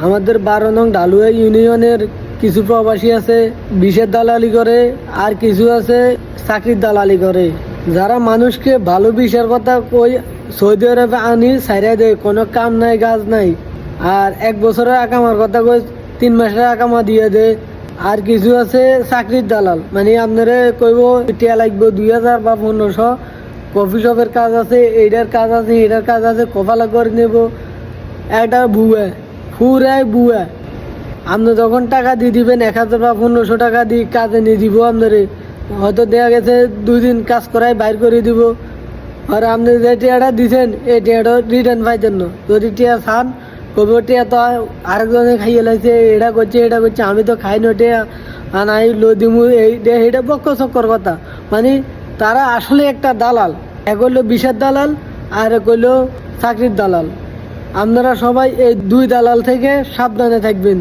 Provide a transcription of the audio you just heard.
আমাদের 12 নং ঢালুয়া ইউনিয়নের কিছু প্রবাসী আছে বিষের দালালি করে, আর কিছু আছে চাকরির দালালি করে। যারা মানুষকে ভালো বিষের কথা কই সৌদি আরবে আনি সাইরা দেয়, কোনো কাম নাই কাজ নাই। আর 1 বছরের আকামার কথা কই 3 মাসের আকামা দিয়ে দেয়। আর কিছু আছে চাকরির দালাল, মানে আপনারা কইব টিয়া লাগবে 2000 বা 1500, কফি শপের কাজ আছে, এইটার কাজ আছে, এটার কাজ আছে, কপালা করে নেব। একটা বুয়া ফুরায় বুয়া। আপনি যখন টাকা দিয়ে দিবেন 1000 বা 1500 টাকা দিয়ে কাজে নিয়ে দিব, আপনারে হয়তো দেখা গেছে 2 দিন কাজ করায় বাইর করে দিব। আর আপনি যে টিয়াটা দিচ্ছেন এই টিয়াটা রিটার্ন পাইতেন না। যদি টিয়া খান কবে টিয়া তো আরেকজনে খাইয়ে লাগছে, এটা করছে এটা করছে, আমি তো খাই না টিয়া আনাই লো দিমু, এইটা বক্ক চক্কর কথা। মানে তারা আসলে একটা দালাল, এক হইলো বিষের দালাল আর এক হইলো চাকরির দালাল। আপনারা সবাই এই 2 দালাল থেকে সাবধানে থাকবেন।